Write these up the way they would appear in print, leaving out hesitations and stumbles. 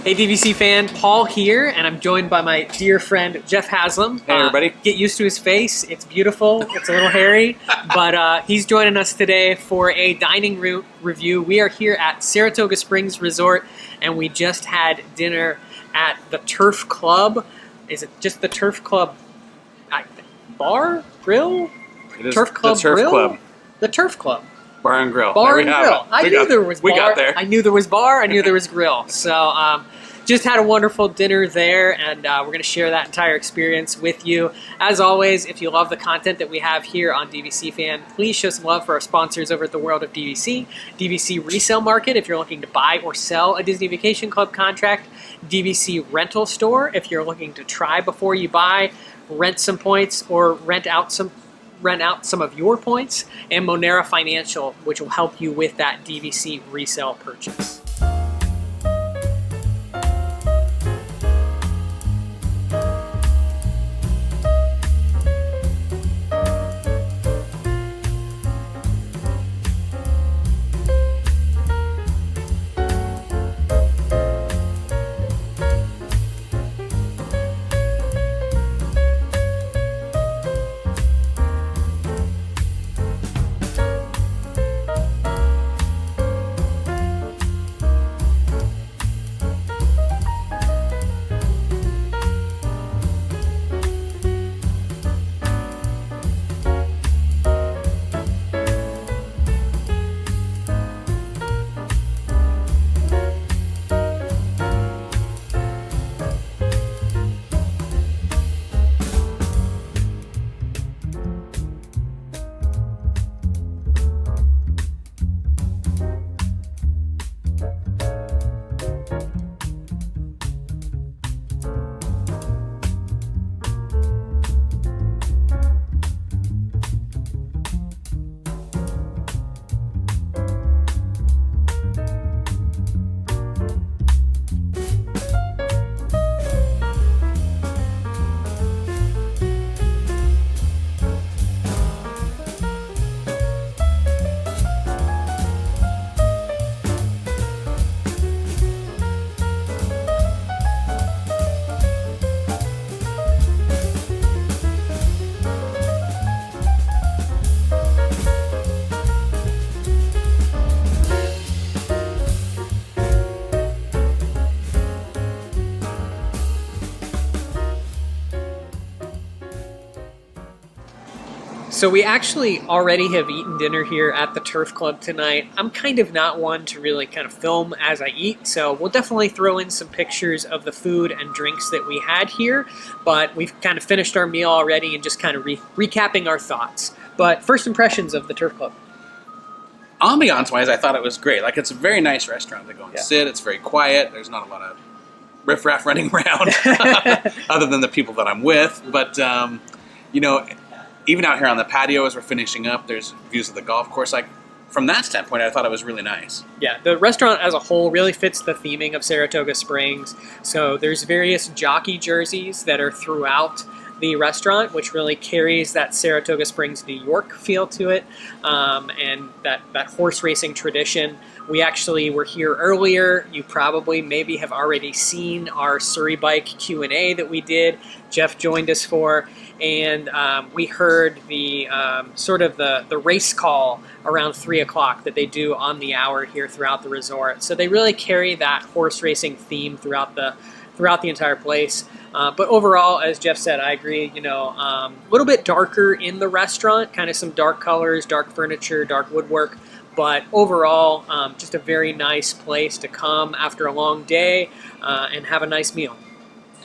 Hey DVC fan, Paul here, and I'm joined by my dear friend Jeff Haslam. Hey everybody. Get used to his face, it's beautiful, it's a little hairy, but he's joining us today for a dining room review. We are here at Saratoga Springs Resort, and we just had dinner at the Turf Club. Is it just the Turf Club bar? Grill? It is Turf Club the Turf Grill? Club. The Turf Club. Bar and Grill. Bar there and we have grill. it. I knew there was bar. We got there. I knew there was bar. I knew there was grill. So just had a wonderful dinner there, and we're going to share that entire experience with you. As always, if you love the content that we have here on DVC Fan, please show some love for our sponsors over at the World of DVC. DVC Resale Market, if you're looking to buy or sell a Disney Vacation Club contract. DVC Rental Store, if you're looking to try before you buy, rent some points, or rent out some of your points, and Monera Financial, which will help you with that DVC resale purchase. So we actually already have eaten dinner here at the Turf Club tonight. I'm kind of not one to really kind of film as I eat, so we'll definitely throw in some pictures of the food and drinks that we had here, but we've kind of finished our meal already and just kind of recapping our thoughts. But first impressions of the Turf Club. Ambiance-wise, I thought it was great. Like, it's a very nice restaurant to go and sit. It's very quiet. There's not a lot of riffraff running around other than the people that I'm with. But, you know, even out here on the patio as we're finishing up, there's views of the golf course. Like, from that standpoint, I thought it was really nice. Yeah, the restaurant as a whole really fits the theming of Saratoga Springs. So there's various jockey jerseys that are throughout the restaurant, which really carries that Saratoga Springs, New York feel to it, and that horse racing tradition. We actually were here earlier. You probably maybe have already seen our Surrey Bike Q&A that we did. Jeff joined us for, and we heard the sort of the race call around 3 o'clock that they do on the hour here throughout the resort. So they really carry that horse racing theme throughout the entire place. But overall, as Jeff said, I agree, you know, a little bit darker in the restaurant, kind of some dark colors, dark furniture, dark woodwork. But overall, just a very nice place to come after a long day and have a nice meal.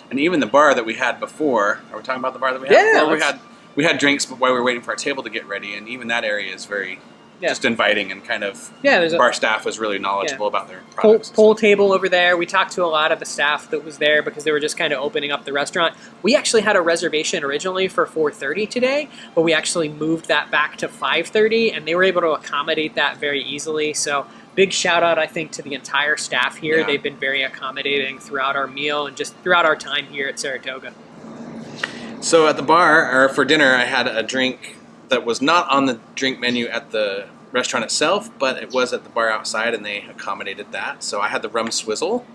And even the bar that we had before, are we talking about the bar that we had before? We had drinks while we were waiting for our table to get ready, and even that area is very just inviting and kind of, bar staff was really knowledgeable about their products. Pool table over there. We talked to a lot of the staff that was there because they were just kind of opening up the restaurant. We actually had a reservation originally for 4:30 today, but we actually moved that back to 5:30, and they were able to accommodate that very easily. So big shout out, I think, to the entire staff here. They've been very accommodating throughout our meal and just throughout our time here at Saratoga. So at the bar, or for dinner, I had a drink that was not on the drink menu at the restaurant itself, but it was at the bar outside, and they accommodated that. So I had the rum swizzle,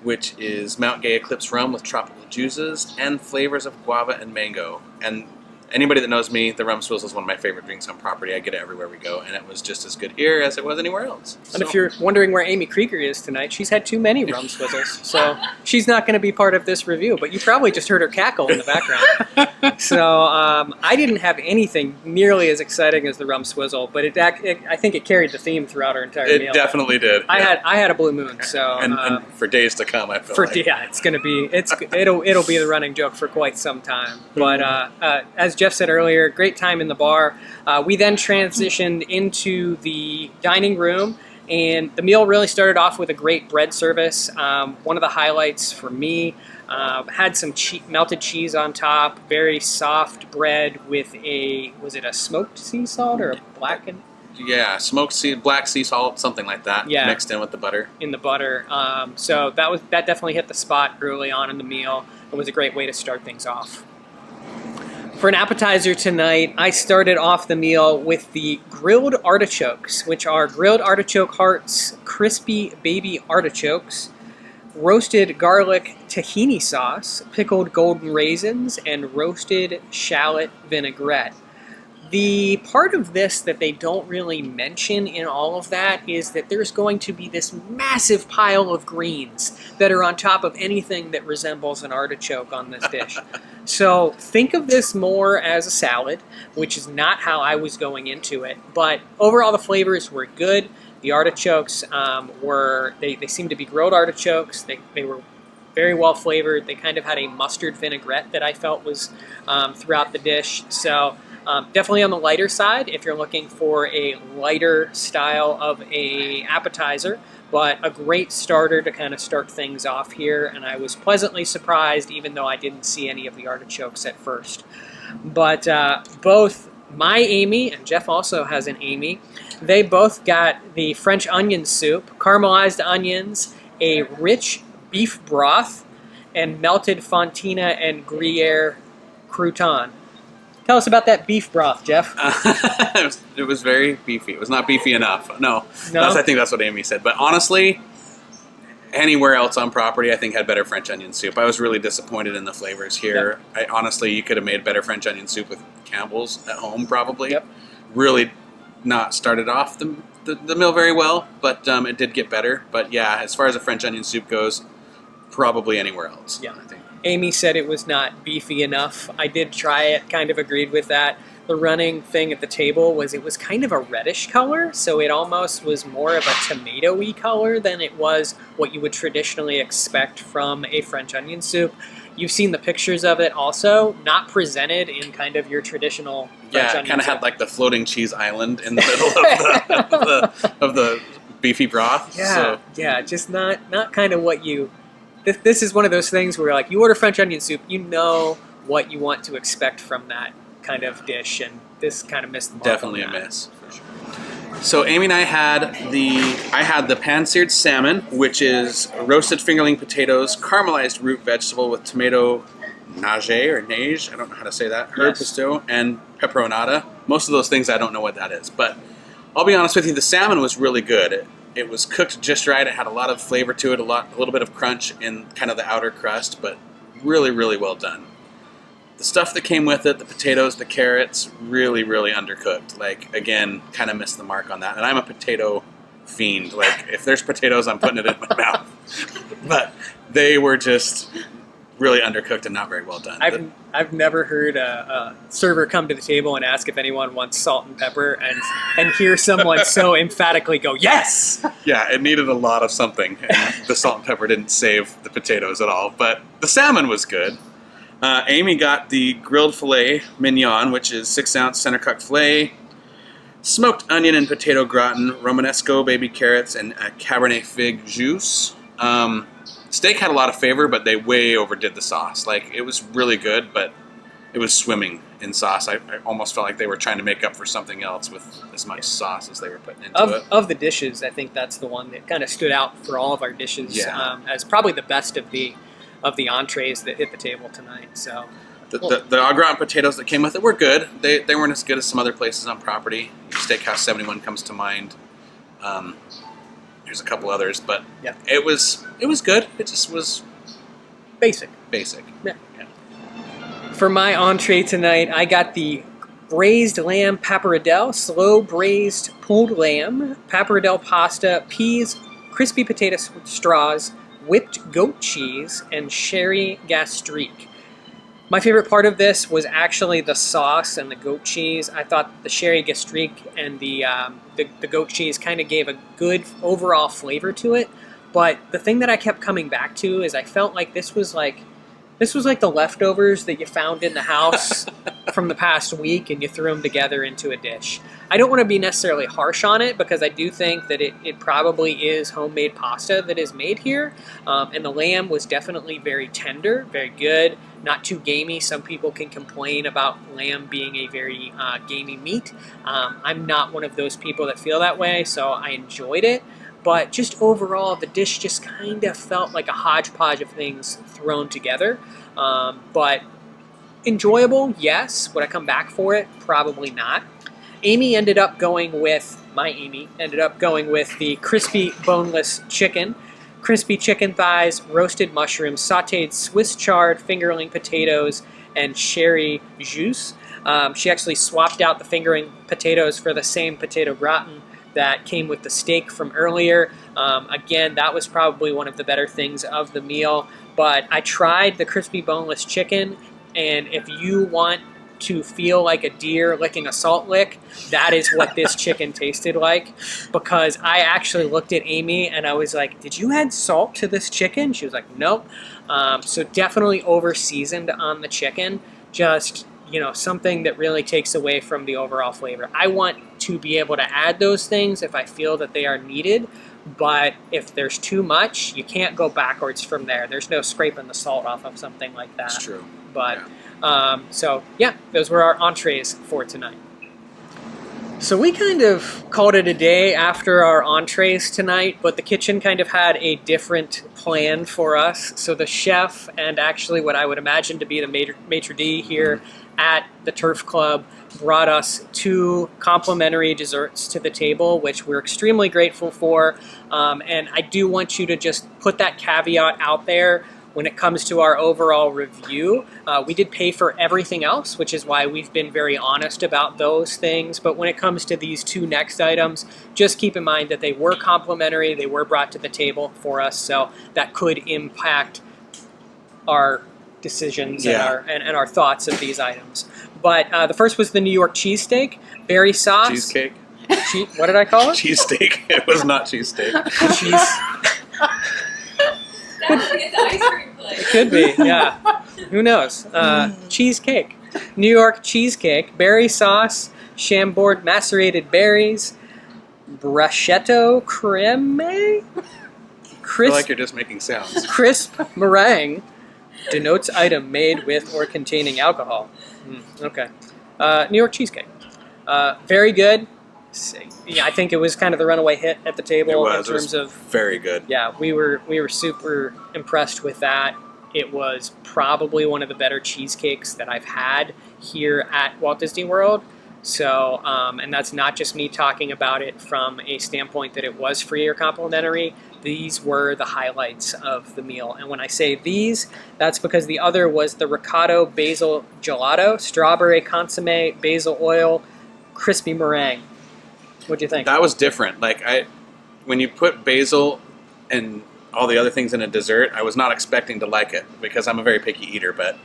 which is Mount Gay Eclipse rum with tropical juices and flavors of guava and mango. And anybody that knows me, the rum swizzle is one of my favorite drinks on property. I get it everywhere we go, and it was just as good here as it was anywhere else. And if you're wondering where Amy Krieger is tonight, she's had too many rum swizzles, so she's not going to be part of this review, but you probably just heard her cackle in the background. So I didn't have anything nearly as exciting as the rum swizzle, but I think it carried the theme throughout our entire meal. It definitely did. I had a blue moon, so and for days to come, I feel like. Yeah, it's going to be it'll be the running joke for quite some time. But as Jeff said earlier, great time in the bar. We then transitioned into the dining room, and the meal really started off with a great bread service. One of the highlights for me had some melted cheese on top, very soft bread with was it a smoked sea salt or a blackened? Yeah, black sea salt, something like that, mixed in with the butter. In the butter. So that definitely hit the spot early on in the meal. It was a great way to start things off. For an appetizer tonight, I started off the meal with the grilled artichokes, which are grilled artichoke hearts, crispy baby artichokes, roasted garlic tahini sauce, pickled golden raisins, and roasted shallot vinaigrette. The part of this that they don't really mention in all of that is that there's going to be this massive pile of greens that are on top of anything that resembles an artichoke on this dish. So think of this more as a salad, which is not how I was going into it. But overall, the flavors were good. The artichokes they seemed to be grilled artichokes. They were very well flavored. They kind of had a mustard vinaigrette that I felt was throughout the dish. So definitely on the lighter side if you're looking for a lighter style of a appetizer, but a great starter to kind of start things off here. And I was pleasantly surprised, even though I didn't see any of the artichokes at first. But both my Amy, and Jeff also has an Amy, they both got the French onion soup, caramelized onions, a rich beef broth, and melted fontina and Gruyere crouton. Tell us about that beef broth, Jeff. It was very beefy. It was not beefy enough. No? I think that's what Amy said. But honestly, anywhere else on property, I think had better French onion soup. I was really disappointed in the flavors here. Yep. Honestly, you could have made better French onion soup with Campbell's at home, probably. Yep. Really not started off the meal very well, but it did get better. But yeah, as far as a French onion soup goes, probably anywhere else. Yeah. I think. Amy said it was not beefy enough. I did try it, kind of agreed with that. The running thing at the table was it was kind of a reddish color, so it almost was more of a tomato-y color than it was what you would traditionally expect from a French onion soup. You've seen the pictures of it also, not presented in kind of your traditional French onion soup. Yeah, it kind of had like the floating cheese island in the middle of the beefy broth. Yeah, just not kind of what you... This is one of those things where like you order French onion soup, you know what you want to expect from that kind of dish, and this kind of missed the mark. Definitely a miss. For sure. So Amy and I had the pan-seared salmon, which is roasted fingerling potatoes, caramelized root vegetable with tomato nage, I don't know how to say that, herb pesto, and pepperonata. Most of those things I don't know what that is, but I'll be honest with you, the salmon was really good. It was cooked just right. It had a lot of flavor to it, a little bit of crunch in kind of the outer crust, but really, really well done. The stuff that came with it, the potatoes, the carrots, really, really undercooked. Like, again, kind of missed the mark on that. And I'm a potato fiend. Like, if there's potatoes, I'm putting it in my mouth. But they were just really undercooked and not very well done. I've never heard a server come to the table and ask if anyone wants salt and pepper and hear someone so emphatically go, yes! Yeah, it needed a lot of something, and the salt and pepper didn't save the potatoes at all. But the salmon was good. Amy got the grilled filet mignon, which is 6-ounce center-cut filet, smoked onion and potato gratin, Romanesco baby carrots, and a Cabernet fig juice. Steak had a lot of flavor, but they way overdid the sauce. Like, it was really good, but it was swimming in sauce. I almost felt like they were trying to make up for something else with as much sauce as they were putting into it. Of the dishes, I think that's the one that kind of stood out for all of our dishes as probably the best of the entrees that hit the table tonight. So the au gratin potatoes that came with it were good. They weren't as good as some other places on property. Steakhouse 71 comes to mind. there's a couple others, but Yeah. it was good. It just was Basic. Yeah. For my entree tonight, I got the braised lamb pappardelle, slow braised pulled lamb, pappardelle pasta, peas, crispy potato straws, whipped goat cheese, and sherry gastrique. My favorite part of this was actually the sauce and the goat cheese. I thought the sherry gastrique and the goat cheese kind of gave a good overall flavor to it. But the thing that I kept coming back to is I felt like this was like the leftovers that you found in the house from the past week and you threw them together into a dish. I don't want to be necessarily harsh on it because I do think that it probably is homemade pasta that is made here. And the lamb was definitely very tender, very good, not too gamey. Some people can complain about lamb being a very gamey meat. I'm not one of those people that feel that way, so I enjoyed it. But just overall, the dish just kind of felt like a hodgepodge of things thrown together. But enjoyable, yes. Would I come back for it? Probably not. Amy ended up going with the crispy boneless chicken, crispy chicken thighs, roasted mushrooms, sautéed Swiss chard fingerling potatoes, and sherry jus. She actually swapped out the fingering potatoes for the same potato gratin that came with the steak from earlier. Again, that was probably one of the better things of the meal. But I tried the crispy boneless chicken, and if you want to feel like a deer licking a salt lick, that is what this chicken tasted like. Because I actually looked at Amy and I was like, did you add salt to this chicken? She was like, nope. So definitely over seasoned on the chicken. Just, something that really takes away from the overall flavor. I want to be able to add those things if I feel that they are needed, but if there's too much, you can't go backwards from there. There's no scraping the salt off of something like that. That's true. But, those were our entrees for tonight. So we kind of called it a day after our entrees tonight, but the kitchen kind of had a different plan for us. So the chef and actually what I would imagine to be the maitre d' here at the Turf Club brought us 2 complimentary desserts to the table, which we're extremely grateful for. And I do want you to just put that caveat out there when it comes to our overall review. We did pay for everything else, which is why we've been very honest about those things. But when it comes to these 2 next items, just keep in mind that they were complimentary, they were brought to the table for us, so that could impact our decisions and our thoughts of these items. But the first was the New York cheesesteak, berry sauce. Cheesecake. What did I call it? Cheesesteak. It was not cheesesteak. It could be, yeah. Who knows? Cheesecake. New York cheesecake, berry sauce, Chambord macerated berries, bruschetto creme, I feel like you're just making sounds. crisp meringue, denotes item made with or containing alcohol. Okay. New York cheesecake. Very good. Yeah, I think it was kind of the runaway hit at the table in terms of very good. Yeah, we were super impressed with that. It was probably one of the better cheesecakes that I've had here at Walt Disney World. So, and that's not just me talking about it from a standpoint that it was free or complimentary. These were the highlights of the meal. And when I say these, that's because the other was the ricotta basil gelato, strawberry consomme, basil oil, crispy meringue. What'd you think? That was different. When you put basil and all the other things in a dessert, I was not expecting to like it because I'm a very picky eater, but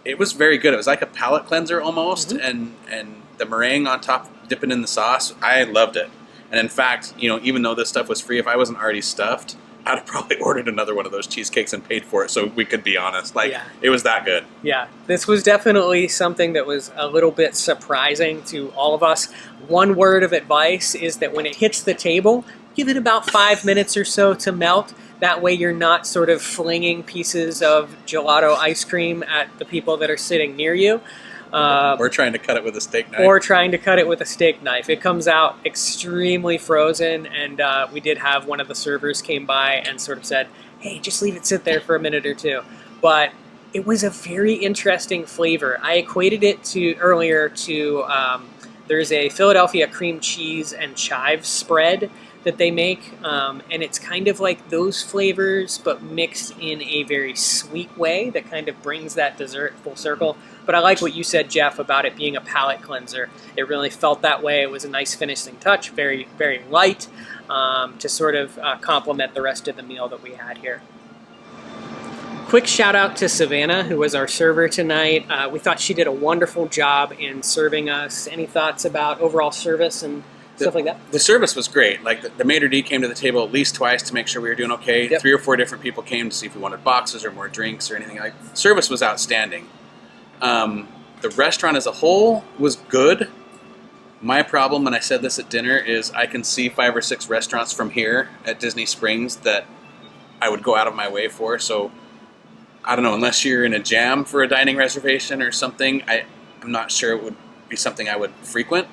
it was very good. It was like a palate cleanser almost, and the meringue on top, dipping in the sauce, I loved it. And in fact, even though this stuff was free, if I wasn't already stuffed, I'd have probably ordered another one of those cheesecakes and paid for it, so we could be honest. It was that good. Yeah, this was definitely something that was a little bit surprising to all of us. One word of advice is that when it hits the table, give it about 5 minutes or so to melt. That way you're not sort of flinging pieces of gelato ice cream at the people that are sitting near you. Or trying to cut it with a steak knife. It comes out extremely frozen, and we did have one of the servers came by and sort of said, hey, just leave it sit there for a minute or two. But it was a very interesting flavor. I equated it earlier to there's a Philadelphia cream cheese and chives spread that they make, and it's kind of like those flavors, but mixed in a very sweet way that kind of brings that dessert full circle. But I like what you said, Jeff, about it being a palate cleanser. It really felt that way. It was a nice finishing touch, very, very light, to sort of complement the rest of the meal that we had here. Quick shout out to Savannah, who was our server tonight. We thought she did a wonderful job in serving us. Any thoughts about overall service and stuff like that? The service was great. Like the maitre d' came to the table at least twice to make sure we were doing okay. Yep. 3 or 4 different people came to see if we wanted boxes or more drinks or anything like that. Service was outstanding. The restaurant as a whole was good. My problem, and I said this at dinner, is I can see 5 or 6 restaurants from here at Disney Springs that I would go out of my way for. So I don't know, unless you're in a jam for a dining reservation or something, I'm not sure it would be something I would frequent.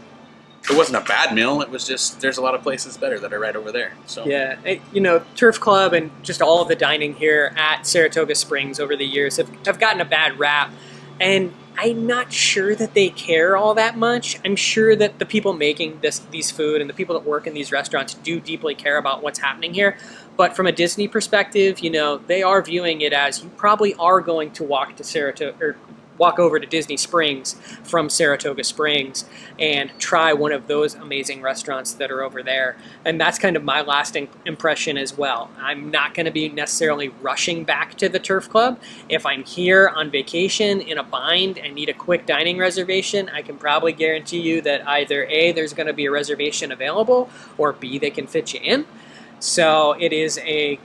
It wasn't a bad meal. It was just, there's a lot of places better that are right over there. So yeah, you know, Turf Club and just all of the dining here at Saratoga Springs over the years have gotten a bad rap. And I'm not sure that they care all that much. I'm sure that the people making these food and the people that work in these restaurants do deeply care about what's happening here. But from a Disney perspective, you know, they are viewing it as you probably are going to walk to Saratoga or walk over to Disney Springs from Saratoga Springs and try one of those amazing restaurants that are over there. And that's kind of my lasting impression as well. I'm not going to be necessarily rushing back to the Turf Club. If I'm here on vacation in a bind and need a quick dining reservation, I can probably guarantee you that either A, there's going to be a reservation available, or B, they can fit you in. So it is a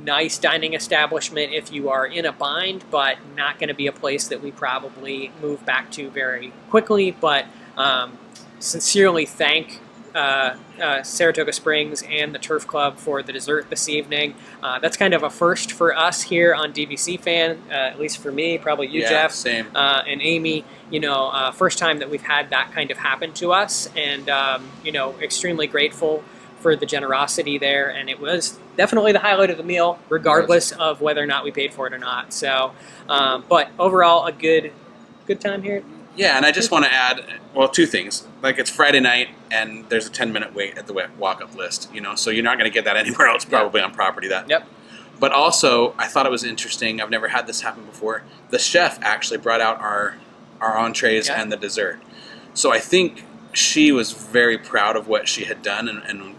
nice dining establishment if you are in a bind, but not going to be a place that we probably move back to very quickly. But sincerely thank Saratoga Springs and the Turf Club for the dessert this evening. That's kind of a first for us here on DVC Fan, at least for me, probably you, Jeff, same. And Amy. You know, first time that we've had that kind of happen to us, and you know, extremely grateful for the generosity there, and it was definitely the highlight of the meal, regardless of whether or not we paid for it or not. So, but overall, a good time here. Yeah, and I just want to add, well, 2 things. Like, it's Friday night, and there's a 10-minute wait at the walk-up list, you know, so you're not going to get that anywhere else probably on property. Yep. But also, I thought it was interesting. I've never had this happen before. The chef actually brought out our entrees and the dessert. So I think she was very proud of what she had done and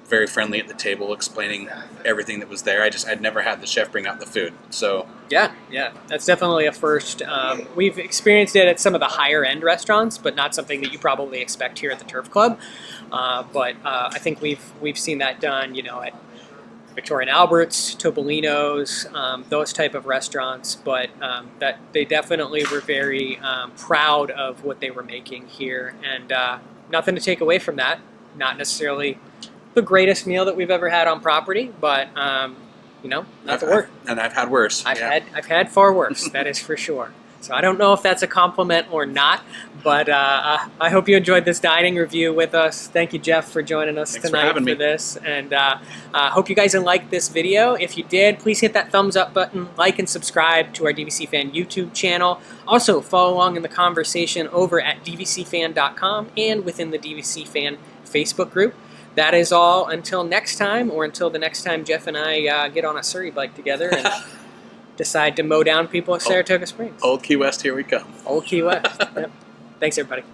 very friendly at the table, explaining everything that was there. I'd never had the chef bring out the food. So yeah, that's definitely a first. We've experienced it at some of the higher end restaurants, but not something that you probably expect here at the Turf Club. But I think we've seen that done, you know, at Victoria and Albert's, Topolino's, those type of restaurants. But that they definitely were very proud of what they were making here, and nothing to take away from that. Not necessarily the greatest meal that we've ever had on property, but you know, not the worst. And I've had worse. I've had far worse. That is for sure. So I don't know if that's a compliment or not, but I hope you enjoyed this dining review with us. Thank you, Jeff, for joining us tonight for this, and hope you guys liked this video. If you did, please hit that thumbs up button, like and subscribe to our DVC Fan YouTube channel. Also, follow along in the conversation over at dvcfan.com and within the DVC Fan Facebook group. That is all until next time, or until the next time Jeff and I get on a Surrey bike together and decide to mow down people at Saratoga Springs. Old Key West, here we come. Old Key West. Yep. Thanks, everybody.